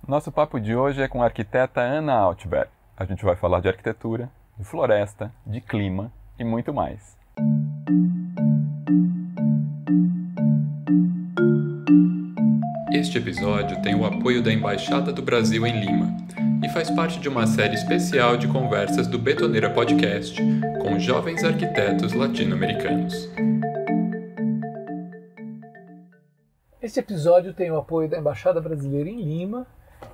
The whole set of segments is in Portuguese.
Nosso papo de hoje é com a arquiteta Ana Altberg. A gente vai falar de arquitetura, de floresta, de clima e muito mais. Este episódio tem o apoio da Embaixada do Brasil em Lima e faz parte de uma série especial de conversas do Betoneira Podcast com jovens arquitetos latino-americanos. Este episódio tem o apoio da Embaixada Brasileira em Lima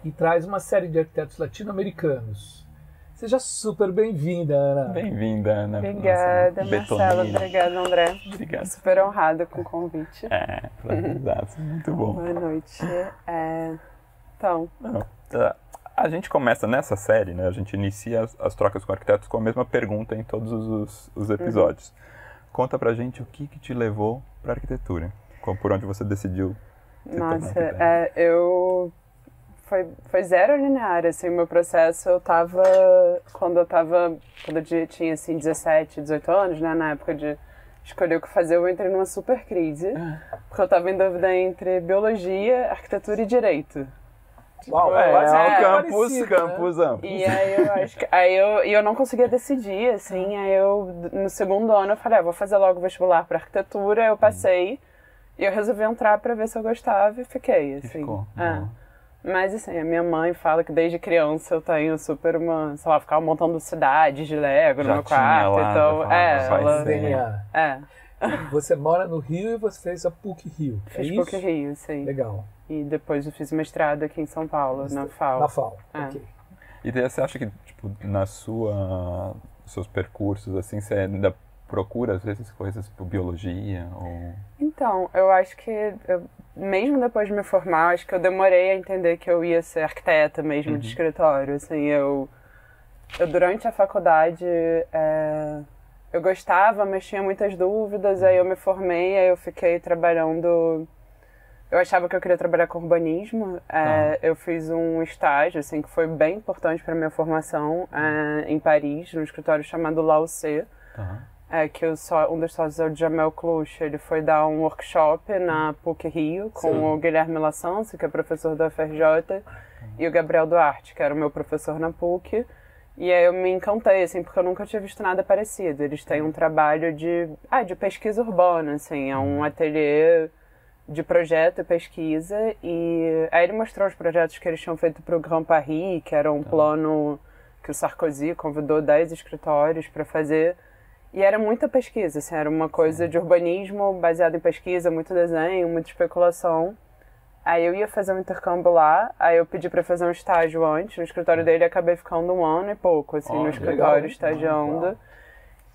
e traz uma série de arquitetos latino-americanos. Seja super bem-vinda, Ana. Bem-vinda, Ana. Obrigada, Marcelo. Obrigada, André. Obrigado. Super honrada com o convite. Muito bom. Boa noite. Então... A gente começa nessa série, né? A gente inicia as trocas com arquitetos com a mesma pergunta em todos os episódios. Conta pra gente o que te levou pra arquitetura. Por onde você decidiu? Nossa, Foi zero linear, assim, o meu processo. Quando eu tinha, assim, 17, 18 anos, né, na época de escolher o que fazer, eu entrei numa super crise, porque eu tava em dúvida entre biologia, arquitetura e direito. Uau, campus amplos. E aí eu acho que, eu não conseguia decidir, assim, aí no segundo ano eu falei, vou fazer logo o vestibular para arquitetura, eu passei, e eu resolvi entrar para ver se eu gostava e fiquei, assim. Ficou. Mas, assim, a minha mãe fala que desde criança eu tenho super ficava montando cidades de Lego no meu quarto, Você mora no Rio e você fez a PUC-Rio, Fiz PUC-Rio, sim. Legal. E depois eu fiz mestrado aqui em São Paulo, na FAO. Na FAO, ok. E daí você acha que, tipo, seus percursos, assim, você ainda procura, às vezes, coisas por biologia? Ou... Então, eu acho que, mesmo depois de me formar, acho que eu demorei a entender que eu ia ser arquiteta mesmo de escritório. Assim, eu durante a faculdade, eu gostava, mas tinha muitas dúvidas. Aí eu me formei, aí eu fiquei trabalhando... Eu achava que eu queria trabalhar com urbanismo. Eu fiz um estágio, assim, que foi bem importante para minha formação, em Paris, num escritório chamado Laucé. Que um dos sócios é o Jamel Clouche. Ele foi dar um workshop na PUC-Rio com o Guilherme Lassance, que é professor da UFRJ, e o Gabriel Duarte, que era o meu professor na PUC. E aí eu me encantei, assim, porque eu nunca tinha visto nada parecido. Eles têm um trabalho de pesquisa urbana, assim, é um ateliê de projeto e pesquisa. E aí ele mostrou os projetos que eles tinham feito para o Grand Paris, que era um plano que o Sarkozy convidou 10 escritórios para fazer. E era muita pesquisa, assim, era uma coisa de urbanismo baseado em pesquisa, muito desenho, muita especulação. Aí eu ia fazer um intercâmbio lá, aí eu pedi para fazer um estágio antes no escritório dele e acabei ficando 1 ano e pouco, assim, no escritório, estagiando.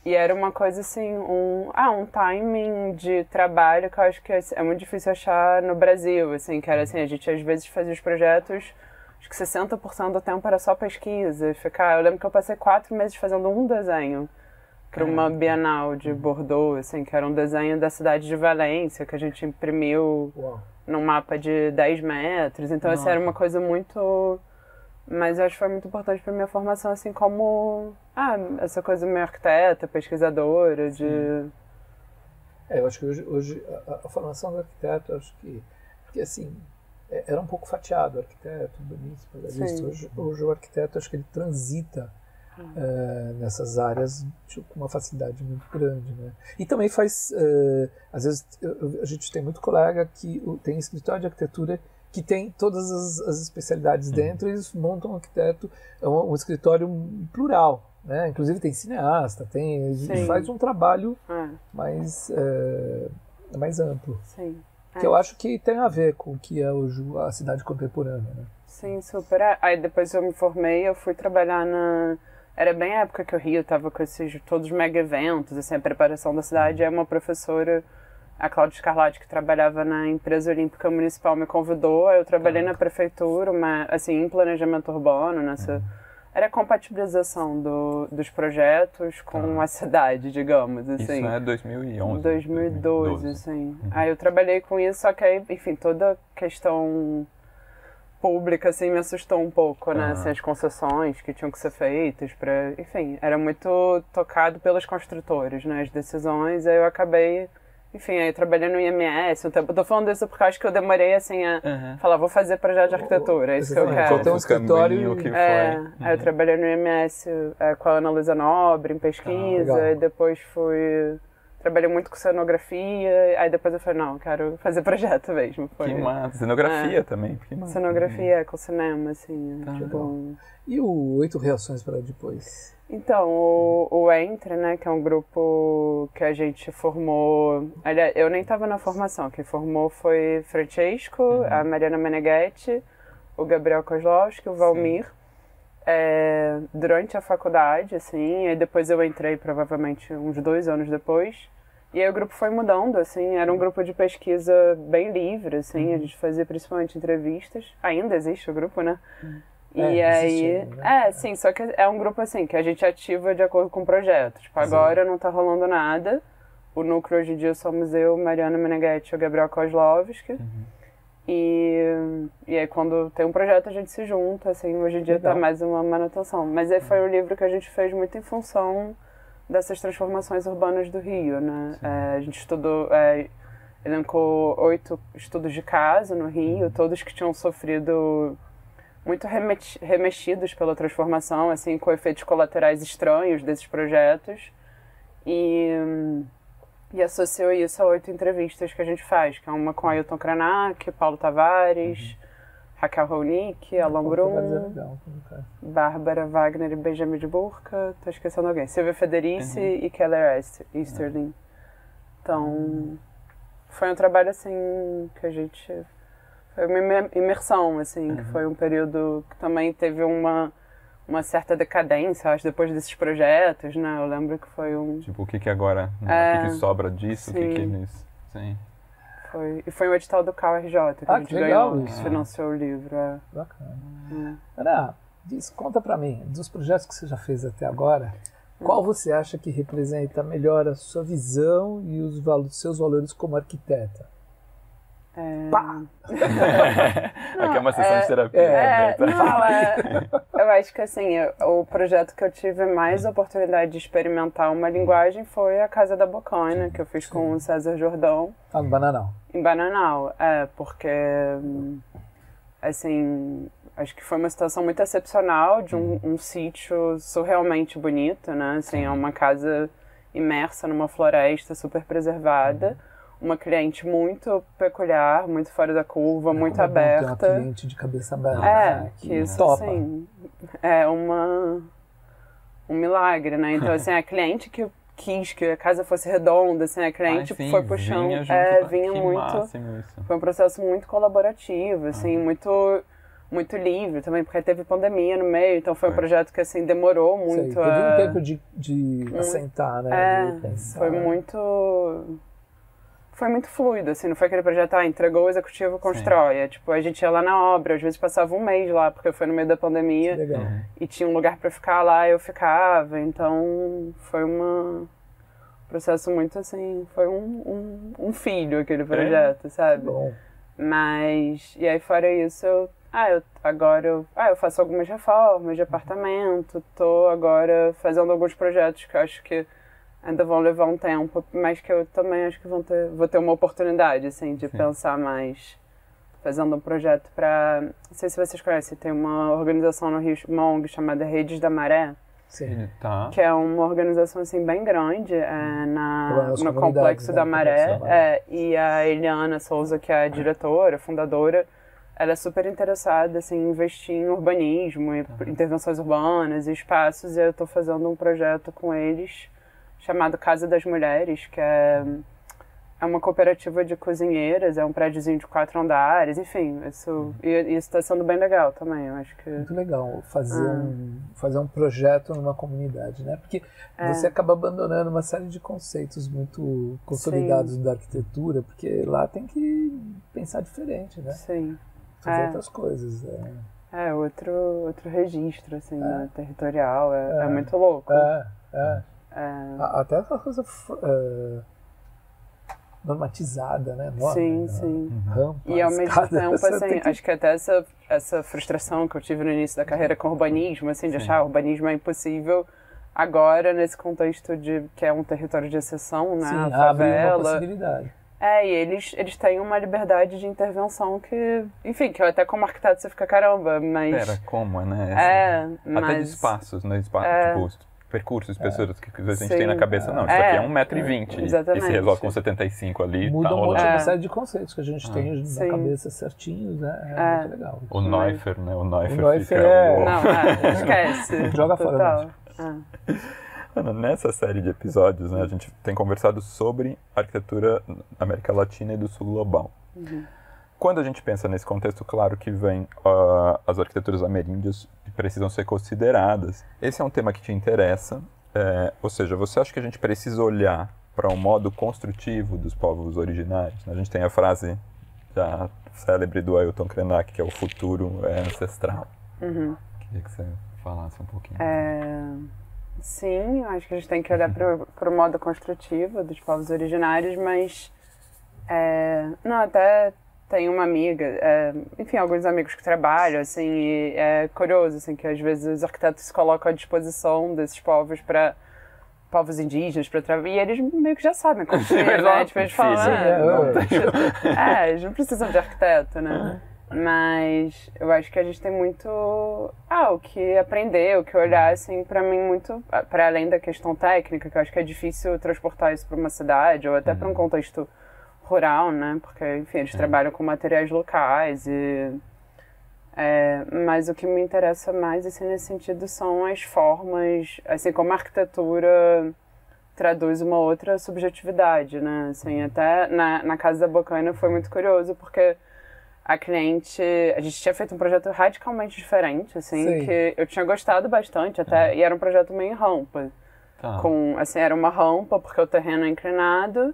E era uma coisa, assim, um timing de trabalho que eu acho que é muito difícil achar no Brasil, assim, que era assim, a gente às vezes fazia os projetos, acho que 60% do tempo era só pesquisa. Eu lembro que eu passei 4 meses fazendo um desenho para uma Bienal de Bordeaux, assim, que era um desenho da cidade de Valência, que a gente imprimiu num mapa de 10 metros. Então, essa era uma coisa muito... Mas eu acho que foi muito importante para minha formação, assim, como... essa coisa meio arquiteta, pesquisadora, eu acho que hoje a formação do arquiteto, acho que... Porque, assim, era um pouco fatiado o arquiteto, urbanista. Hoje o arquiteto, acho que ele transita nessas áreas com uma facilidade muito grande, né? E também faz, às vezes a gente tem muito colega que tem escritório de arquitetura que tem todas as especialidades dentro, e eles montam um arquiteto, um escritório plural, né? Inclusive tem cineasta, faz um trabalho mais amplo. Sim. Que eu acho que tem a ver com o que é hoje a cidade contemporânea, né? Sim, super. Aí depois eu me formei, eu fui trabalhar Era bem a época que o Rio estava com todos os mega eventos, assim, a preparação da cidade. Aí uma professora, a Cláudia Scarlatti, que trabalhava na empresa olímpica municipal, me convidou. Aí eu trabalhei na prefeitura, em planejamento urbano, era a compatibilização dos projetos com a cidade, digamos, assim. Isso é 2011? 2012, assim. Aí eu trabalhei com isso, só que aí, enfim, toda a questão pública, assim, me assustou um pouco, né? Assim, as concessões que tinham que ser feitas enfim, era muito tocado pelos construtores, né? As decisões, aí eu acabei, Enfim, aí eu trabalhei no IMS, eu tô falando isso porque eu acho que eu demorei, assim, a falar, vou fazer projeto de arquitetura, é isso que eu quero. Tem um escritório que Aí eu trabalhei no IMS com a Ana Luísa Nobre, em pesquisa, e depois trabalhei muito com cenografia, aí depois eu falei, não, quero fazer projeto mesmo. Que massa, cenografia também. Que massa. Cenografia com cinema, assim, E o 8 Reações para Depois? Então, o Entre, né, que é um grupo que a gente formou... Aliás, eu nem estava na formação, quem formou foi Francesco, a Mariana Meneghetti, o Gabriel Kozlowski, o Valmir, durante a faculdade, assim, e depois eu entrei provavelmente uns 2 anos depois, e aí o grupo foi mudando, assim, era um grupo de pesquisa bem livre, assim, a gente fazia principalmente entrevistas, ainda existe o grupo, né? E aí, né? sim, só que é um grupo assim, que a gente ativa de acordo com o projeto. Tipo, agora não tá rolando nada. O núcleo hoje em dia somos eu, Mariana Meneghetti e o Gabriel Kozlowski. E aí quando tem um projeto a gente se junta, assim, hoje em dia tá mais uma manutenção. Mas aí foi um livro que a gente fez muito em função dessas transformações urbanas do Rio, né? A gente estudou, elencou 8 estudos de caso no Rio, todos que tinham sofrido... muito remexidos pela transformação, assim, com efeitos colaterais estranhos desses projetos. E associou isso a 8 entrevistas que a gente faz, que é uma com Ailton Krenak, Paulo Tavares, Raquel Ronick, Alan Brum, Bárbara Wagner e Benjamin de Burca, tô esquecendo alguém, Silvia Federici e Keller Easterling. Então, foi um trabalho, assim, que a gente... Foi uma imersão, assim, que foi um período que também teve uma certa decadência, acho, depois desses projetos, né? Eu lembro que foi um... Tipo, o que agora? O que sobra disso? Sim. O que eles... Sim. E foi o edital do CAU-RJ que a gente ganhou, que financiou o livro. Bacana. Ana, conta pra mim, dos projetos que você já fez até agora, qual você acha que representa melhor a sua visão e os seus valores como arquiteta? Pá! Aqui é uma sessão de terapia. Eu acho que assim, o projeto que eu tive mais oportunidade de experimentar uma linguagem foi a Casa da Bocaina, que eu fiz com o César Jordão. Em Bananal. Em Bananal, porque assim, acho que foi uma situação muito excepcional de um sítio surrealmente bonito, né? Assim, é uma casa imersa numa floresta super preservada. Uma cliente muito peculiar, muito fora da curva, muito aberta. Tem uma cliente de cabeça aberta. Que isso, assim, é um milagre, né? Então, assim, a cliente que quis que a casa fosse redonda, assim, a cliente foi puxando. Vinha muito. Foi um processo muito colaborativo, assim, muito livre também, porque teve pandemia no meio, então foi um projeto que, assim, demorou muito. Teve um tempo de assentar, né? De pensar. Foi muito fluido, assim, não foi aquele projeto, entregou, o executivo constrói. Tipo, a gente ia lá na obra, às vezes passava um mês lá, porque foi no meio da pandemia. Legal. E tinha um lugar pra ficar lá, eu ficava. Então, foi um processo muito, assim, foi um filho aquele projeto, sabe? Bom. Mas, e aí fora isso, eu faço algumas reformas de apartamento, tô agora fazendo alguns projetos que eu acho que ainda vão levar um tempo, mas que eu também acho que vou ter uma oportunidade, assim, de pensar mais, fazendo um projeto para... Não sei se vocês conhecem, tem uma organização no Rio, uma ONG chamada Redes da Maré, que é uma organização, assim, bem grande, no Complexo da Maré, e a Eliana Souza, que é a diretora, fundadora, ela é super interessada, assim, em investir em urbanismo, intervenções urbanas e espaços, e eu estou fazendo um projeto com eles, chamado Casa das Mulheres, que é uma cooperativa de cozinheiras, é um prédiozinho de 4 andares, enfim, isso está sendo bem legal também, eu acho que... Muito legal fazer um projeto numa comunidade, né? Porque você acaba abandonando uma série de conceitos muito consolidados da arquitetura, porque lá tem que pensar diferente, né? Sim. Fazer outras coisas. Outro registro, assim, né? Territorial, é muito louco. Até essa coisa normatizada, né? Sim. Rampa, e ao mesmo tempo, assim, que... acho que até essa frustração que eu tive no início da carreira com o urbanismo, assim, de achar o urbanismo é impossível, agora, nesse contexto de que é um território de exceção, né? Sim, a abre favela. uma possibilidade. E eles têm uma liberdade de intervenção que, enfim, que até como arquiteto você fica, caramba, mas... Pera, como, né? mas... Até de espaços, né? Tipo, percursos, pessoas que a gente tem na cabeça, não. Isso aqui é 1,20 m. Exatamente. E se resolve com 75 ali, muda tá uma série de conceitos que a gente tem na cabeça certinhos, né? É muito legal. O Neuffer, né? O Neuffer Não, esquece. Joga fora. Ana, nessa série de episódios, né, a gente tem conversado sobre arquitetura da América Latina e do Sul global. Quando a gente pensa nesse contexto, claro que vem as arquiteturas ameríndias que precisam ser consideradas. Esse é um tema que te interessa, ou seja, você acha que a gente precisa olhar para o modo construtivo dos povos originários? A gente tem a frase já célebre do Ailton Krenak, que é o futuro é ancestral. Queria que você falasse um pouquinho. Sim, acho que a gente tem que olhar para o modo construtivo dos povos originários, mas não, até tem uma amiga, enfim, alguns amigos que trabalham, assim, e é curioso, assim, que às vezes os arquitetos se colocam à disposição desses povos para povos indígenas para trabalhar, e eles meio que já sabem construir, né? Tipo, eles falam, eles não precisam de arquiteto, né? Mas eu acho que a gente tem muito o que aprender, o que olhar, assim, pra mim muito, para além da questão técnica, que eu acho que é difícil transportar isso para uma cidade ou até para um contexto rural, né? Porque, enfim, eles trabalham com materiais locais mas o que me interessa mais, assim, nesse sentido, são as formas, assim, como a arquitetura traduz uma outra subjetividade, né? Assim, até na Casa da Bocaina foi muito curioso, porque a gente tinha feito um projeto radicalmente diferente, assim, que eu tinha gostado bastante até, e era um projeto meio em rampa. Era uma rampa, porque o terreno é inclinado,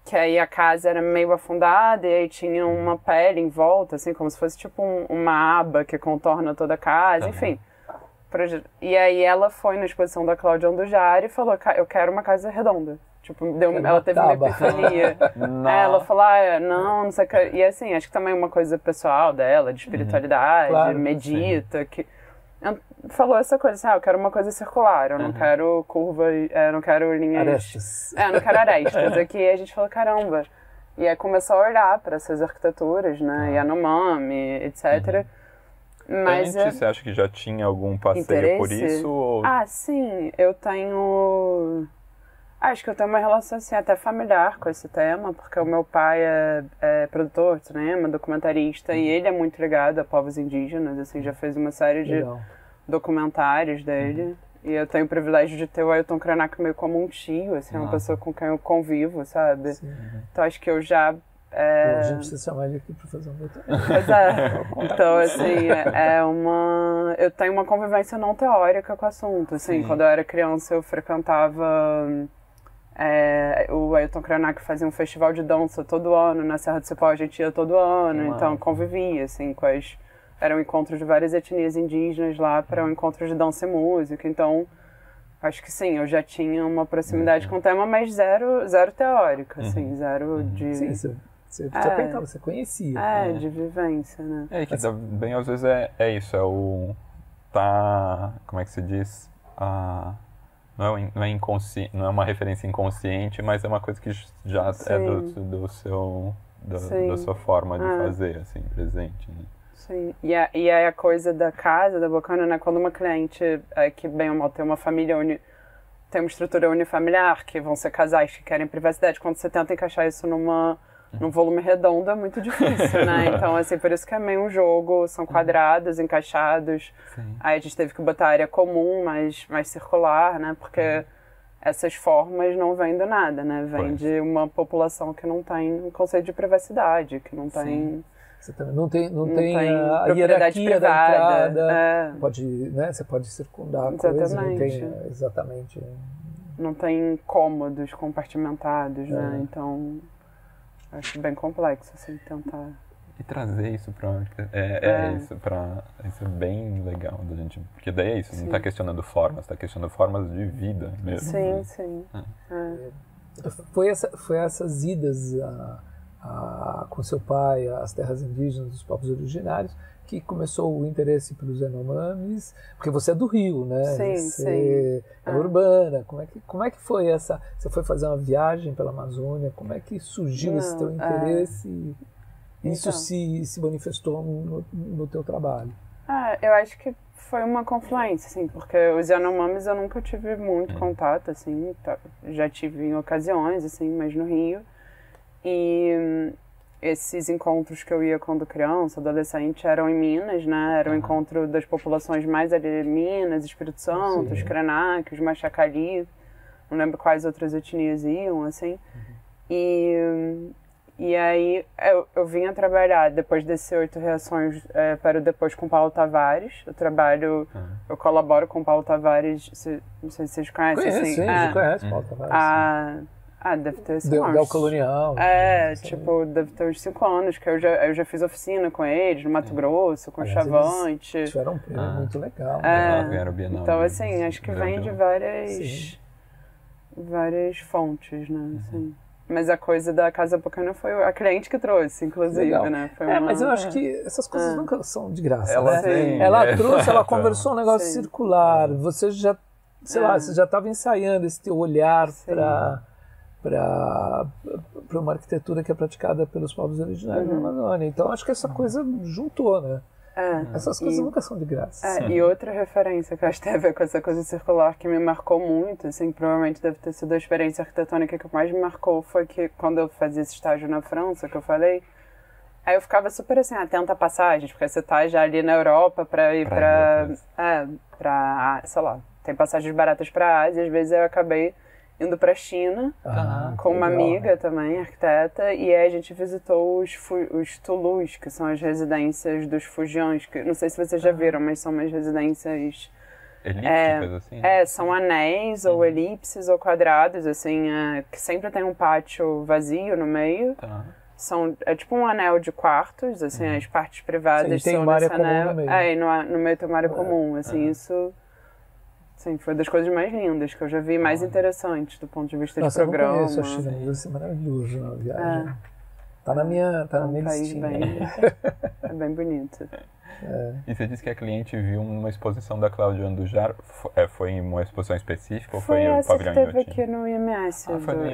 que aí a casa era meio afundada, e aí tinha uma pele em volta, assim, como se fosse tipo uma aba que contorna toda a casa, enfim. E aí ela foi na exposição da Cláudia Andujar e falou, eu quero uma casa redonda. Tipo, ela teve uma epifania. Ela falou, não sei o que. E assim, acho que também uma coisa pessoal dela, de espiritualidade, medita, que falou essa coisa, assim, eu quero uma coisa circular, eu não quero curva, eu não quero linhas... Arestas. Eu não quero arestas. Aqui a gente falou, caramba. E aí começou a olhar para essas arquiteturas, né, Yanomami, etc. Mas você acha que já tinha algum passeio por isso? Ou... sim, eu tenho... Acho que eu tenho uma relação, assim, até familiar com esse tema, porque o meu pai é produtor de cinema, documentarista, e ele é muito ligado a povos indígenas, assim, já fez uma série de documentários dele. E eu tenho o privilégio de ter o Ailton Krenak meio como um tio, assim, uma pessoa com quem eu convivo, sabe? Então acho que eu já... A gente precisa chamar ele aqui para fazer um documentário. Pois então, assim, eu tenho uma convivência não teórica com o assunto, assim, quando eu era criança eu frequentava... o Ailton Krenak fazia um festival de dança todo ano, na Serra do Cipó a gente ia todo ano, então convivia, assim, era um encontro de várias etnias indígenas lá para um encontro de dança e música, então acho que sim, eu já tinha uma proximidade com o tema, mas zero teórica, assim, zero de... Sim, você apertava, você conhecia. De vivência, né? Que bem, às vezes é isso, como é que se diz? Não é inconsciente, não é uma referência inconsciente, mas é uma coisa que já é da sua forma de fazer, assim, presente, né? Sim, e aí a coisa da Casa da Bocaina, né, quando uma cliente que bem ou mal tem uma família, tem uma estrutura unifamiliar, que vão ser casais que querem privacidade, quando você tenta encaixar isso num volume redondo é muito difícil, né? Então, assim, por isso que é meio um jogo, são quadrados, encaixados. Aí a gente teve que botar área comum, mais circular, né? Porque essas formas não vêm do nada, né? Vem de uma população que não tem um conceito de privacidade, que não tem... Você também não tem a hierarquia da entrada. Você pode circundar a coisa, não tem exatamente... Não tem cômodos compartimentados, né? Então... Acho bem complexo, assim, tentar... E trazer isso pra... Isso é bem legal da gente... Porque daí é isso, não está questionando formas, está questionando formas de vida mesmo. Sim. Foi essas idas com seu pai às terras indígenas dos povos originários que começou o interesse pelos Yanomamis? Porque você é do Rio, né? Sim, você é urbana. Como é que foi essa... Você foi fazer uma viagem pela Amazônia? Como é que surgiu esse teu interesse? E isso se manifestou no teu trabalho? Eu acho que foi uma confluência, assim, porque os Yanomamis eu nunca tive muito contato, assim, já tive em ocasiões, assim, mas no Rio. E esses encontros que eu ia quando criança, adolescente, eram em Minas, né? Era o encontro das populações mais ali, Minas, Espírito Santo, os Krenak, os Machacali, não lembro quais outras etnias iam, assim. E aí eu vinha trabalhar, depois desse 8 Reações, para o Depois com Paulo Tavares. Eu colaboro com Paulo Tavares, não sei se vocês conhecem. Conheço, assim, sim, conhece Paulo Tavares. Deve ter 5 anos. Del Colonial. Deve ter uns 5 anos, que eu já fiz oficina com eles, no Mato Grosso, com o Chavante. Tiveram um prêmio muito legal. Ganharam o Bienal. Então, assim, acho que vem de várias fontes, né, assim. Mas a coisa da Casa Bocana foi a cliente que trouxe, inclusive, legal. Né? Mas eu acho que essas coisas nunca são de graça, ela né? Ela trouxe, ela conversou um negócio circular. Você já, você já estava ensaiando esse teu olhar para uma arquitetura que é praticada pelos povos originários da Amazônia. Então acho que essa coisa juntou, né? Essas coisas nunca são de graça. E outra referência que eu acho que tem a ver com essa coisa circular que me marcou muito, assim, provavelmente deve ter sido a experiência arquitetônica que mais me marcou, foi que quando eu fazia esse estágio na França, que eu falei, aí eu ficava super assim, atenta a passagens, porque você tá já ali na Europa para ir para sei lá, tem passagens baratas para a Ásia, às vezes eu acabei indo para a China com uma amiga também, arquiteta, e aí a gente visitou os Tulus, que são as residências dos Fujians, que não sei se vocês já viram, mas são umas residências elípticas, assim? São anéis ou elipses ou quadrados, assim, que sempre tem um pátio vazio no meio. É tipo um anel de quartos, assim, as partes privadas tem são uma área nesse anel. comum no meio. No meio tem uma área comum, assim, isso... Sim, foi das coisas mais lindas que eu já vi, mais interessantes do ponto de vista de programa. Eu conheço a China, isso é maravilhoso na viagem. Tá na minha listinha. É bem bonito. E você disse que a cliente viu uma exposição da Cláudia Andujar, foi em uma exposição específica ou foi em essa pavilhão que teve Inhotim? aqui no IMS,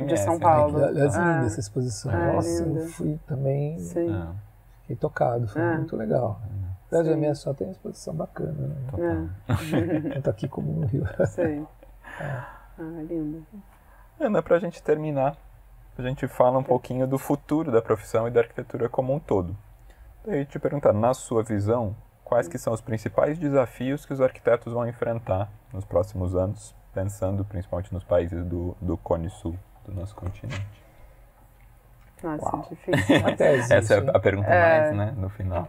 de São né? Paulo. Aliás, linda essa exposição. Nossa, linda. eu fui também, fiquei tocado, foi muito legal. A minha só tem exposição bacana, né? Tanto aqui como no Rio. Sim. Linda. Ana, pra gente terminar, a gente fala um pouquinho do futuro da profissão e da arquitetura como um todo. Daí te perguntar, na sua visão, quais que são os principais desafios que os arquitetos vão enfrentar nos próximos anos, pensando principalmente nos países do Cone Sul do nosso continente? Nossa, difícil. Essa é a pergunta mais, né, no final.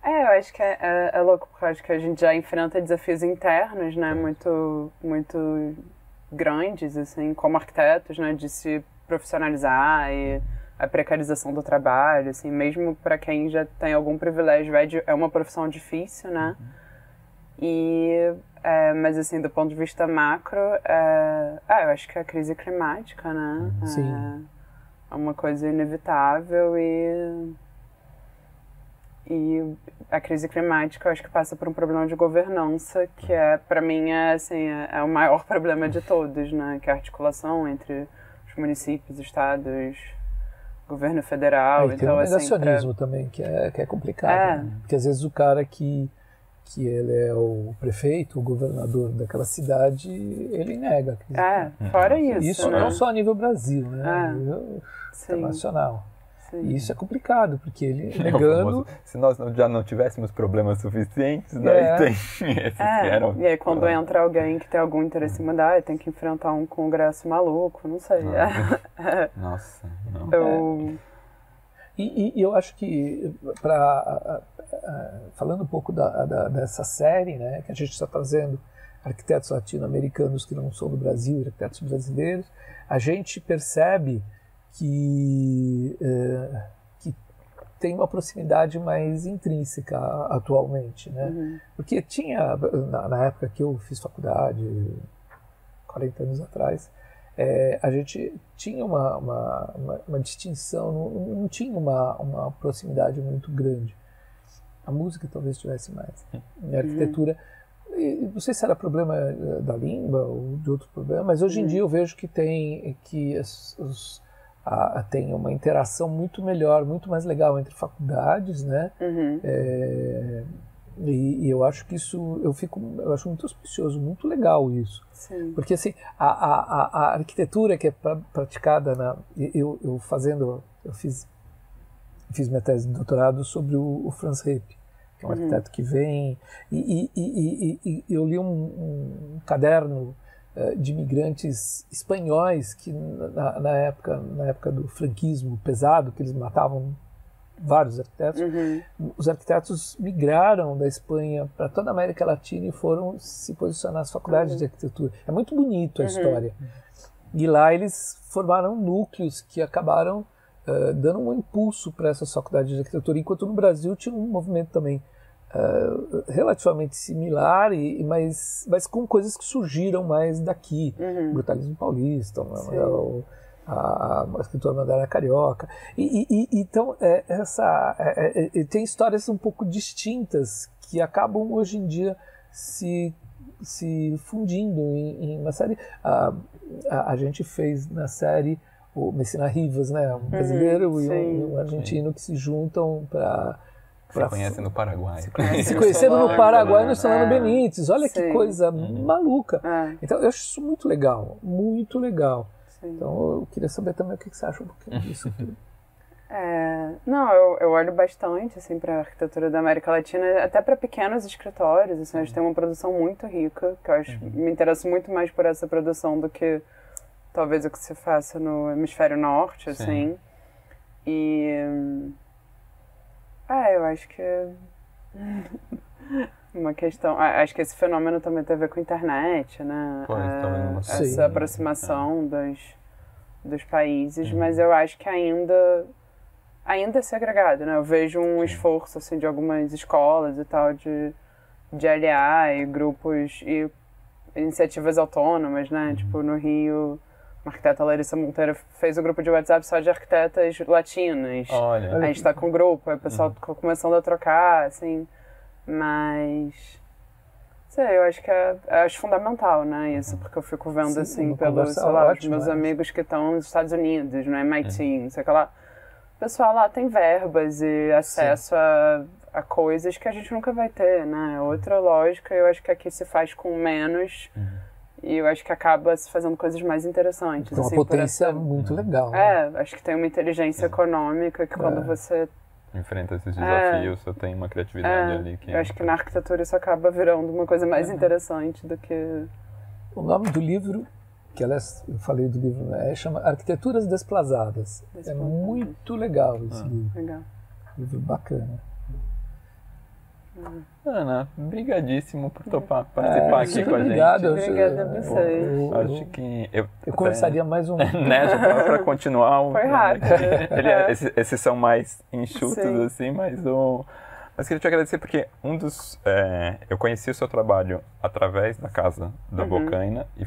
Eu acho que é louco, porque eu acho que a gente já enfrenta desafios internos, né, muito grandes, assim, como arquitetos, né, de se profissionalizar e a precarização do trabalho, assim, mesmo para quem já tem algum privilégio, é uma profissão difícil, né, mas, assim, do ponto de vista macro, eu acho que a crise climática, né, é uma coisa inevitável e a crise climática eu acho que passa por um problema de governança que para mim é o maior problema de todos, né? Que é a articulação entre os municípios, estados, governo federal. E tem o negacionismo também, que é complicado. Né? Porque às vezes o cara que ele é o prefeito, o governador daquela cidade, ele nega. Fora isso. Isso né? não só a nível Brasil, né? A nível internacional. E isso é complicado, porque ele negando... Se nós já não tivéssemos problemas suficientes, daí tem esses que eram... E aí quando entra alguém que tem algum interesse em mudar, tem que enfrentar um congresso maluco, não sei. Nossa, não. E eu acho que, falando um pouco dessa série, né, que a gente está trazendo arquitetos latino-americanos que não são do Brasil, arquitetos brasileiros, a gente percebe que tem uma proximidade mais intrínseca atualmente, né? Porque tinha, na época que eu fiz faculdade, 40 anos atrás, a gente tinha uma distinção, não tinha uma proximidade muito grande. A música talvez tivesse mais. A arquitetura, não sei se era problema da língua ou de outro problema, mas hoje em dia eu vejo que tem tem uma interação muito melhor, muito mais legal entre faculdades, né? E eu acho que isso, eu acho muito auspicioso, muito legal isso. Sim. Porque assim, a arquitetura que é praticada eu fiz minha tese de doutorado sobre o Franz Repp, que é um arquiteto que vem, e eu li um caderno de imigrantes espanhóis que na época do franquismo pesado, que eles matavam vários arquitetos, os arquitetos migraram da Espanha para toda a América Latina e foram se posicionar nas faculdades de arquitetura. É muito bonito a história. E lá eles formaram núcleos que acabaram dando um impulso para essas faculdades de arquitetura, enquanto no Brasil tinha um movimento também relativamente similar, mas com coisas que surgiram mais daqui. Brutalismo paulista, a escritora Madalena Carioca. Então, tem histórias um pouco distintas que acabam hoje em dia se fundindo em uma série. A gente fez na série o Messina Rivas, né? Um brasileiro e um argentino que se juntam para se conhecem no Paraguai. Se conheceram no Paraguai e no Solano Benítez. Olha que coisa maluca. Então, eu acho isso muito legal. Muito legal. Sim. Então, eu queria saber também o que você acha um pouquinho disso tudo. Não, eu olho bastante assim, para a arquitetura da América Latina, até para pequenos escritórios. Assim, a gente tem uma produção muito rica, que eu acho, me interesso muito mais por essa produção do que talvez o que se faça no hemisfério norte, assim. E eu acho que uma questão, acho que esse fenômeno também tem a ver com a internet, né? Essa aproximação dos países, mas eu acho que ainda é segregado, né? Eu vejo um esforço assim de algumas escolas e tal de aliar e grupos e iniciativas autônomas, né? Tipo, no Rio, a arquiteta Larissa Monteiro fez um grupo de WhatsApp só de arquitetas latinas. Olha. A gente tá com um grupo, aí o pessoal tá começando a trocar, assim. Mas, eu acho que acho fundamental, né, isso, porque eu fico vendo, assim, pelos, sei lá, os meus amigos que estão nos Estados Unidos, no MIT, não sei o que lá. O pessoal lá tem verbas e acesso a coisas que a gente nunca vai ter, né, outra lógica, eu acho que aqui se faz com menos e eu acho que acaba se fazendo coisas mais interessantes. Tem uma potência muito legal. Acho que tem uma inteligência econômica que quando você enfrenta esses desafios, você tem uma criatividade ali que... Eu acho que na arquitetura isso acaba virando uma coisa mais interessante do que... O nome do livro, que aliás eu falei do livro, chama Arquiteturas Desplazadas. É muito legal esse livro. Legal. Livro bacana. Ana, brigadíssimo por topar participar aqui com a gente. Obrigada a vocês. Acho que eu conversaria mais um. Né, já para continuar. Foi rápido. Esses são mais enxutos, assim, mas queria te agradecer porque eu conheci o seu trabalho através da Casa da Bocaina e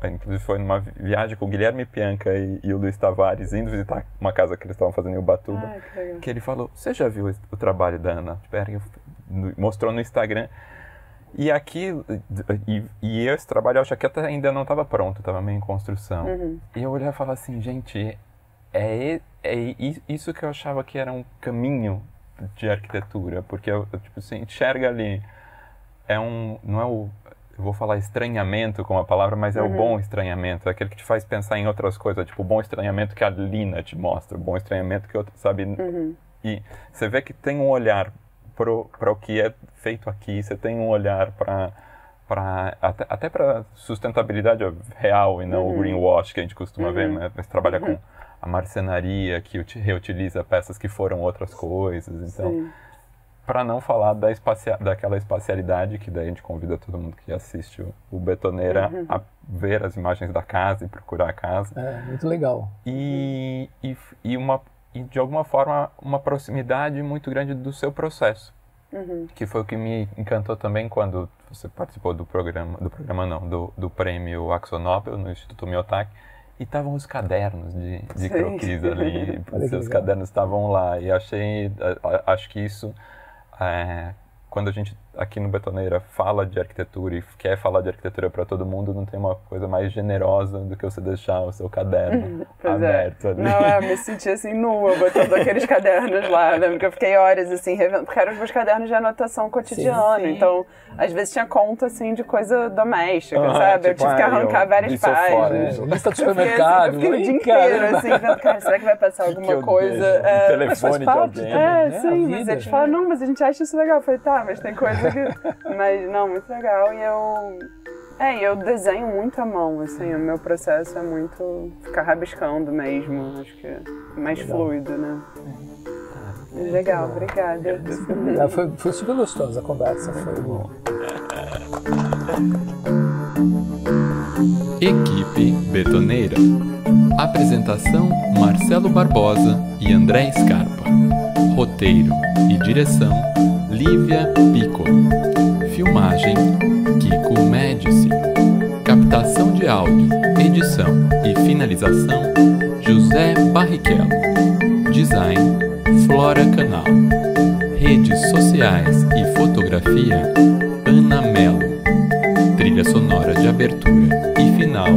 inclusive foi numa viagem com o Guilherme Pianca e o Luiz Tavares indo visitar uma casa que eles estavam fazendo em Ubatuba, que ele falou, você já viu o trabalho da Ana? Mostrou no Instagram e esse trabalho eu acho que até ainda não estava pronto, estava meio em construção. E eu olhava e falava assim, gente, é isso que eu achava que era um caminho de arquitetura, porque você enxerga ali, eu vou falar estranhamento como a palavra, mas é o bom estranhamento, é aquele que te faz pensar em outras coisas, tipo o bom estranhamento que a Lina te mostra, o bom estranhamento que outro, sabe, e você vê que tem um olhar para o que é feito aqui, você tem um olhar até para sustentabilidade real e não o greenwash que a gente costuma ver, mas trabalha com a marcenaria que reutiliza peças que foram outras coisas, então para não falar daquela espacialidade que daí a gente convida todo mundo que assiste o Betoneira a ver as imagens da casa e procurar a casa. Muito legal. E de alguma forma uma proximidade muito grande do seu processo, que foi o que me encantou também quando você participou do prêmio Axonobel no Instituto Miyotaki. E estavam os cadernos de croquis ali, os cadernos estavam lá, e acho que isso quando a gente aqui no Betoneira fala de arquitetura e quer falar de arquitetura para todo mundo, não tem uma coisa mais generosa do que você deixar o seu caderno aberto ali. Não, eu me senti assim nua, botando aqueles cadernos lá, né? Porque eu fiquei horas assim, revendo, porque eram os meus cadernos de anotação cotidiana, sim. Então às vezes tinha conta assim de coisa doméstica, sabe? Eu tive que arrancar várias páginas. Lista do supermercado. Eu fiquei o dia inteiro assim, vendo, cara, será que vai passar alguma coisa? O telefone de alguém. Sim, mas eles falaram, não, mas a gente acha isso legal. Eu falei, tá, mas tem coisa que... Mas, não, muito legal. E eu desenho muito à mão, assim, o meu processo é muito ficar rabiscando mesmo, acho que é mais fluido, né? Legal, obrigada. Foi super gostosa a conversa, foi bom. Equipe Betoneira. Apresentação: Marcelo Barbosa e André Scarpa. Roteiro e direção: Lívia Piccolo. Filmagem: Kiko Médici. Captação de áudio, edição e finalização: José Barrichello. Design: Flora Canal. Redes sociais e fotografia: Ana Mello. Trilha sonora de abertura e final: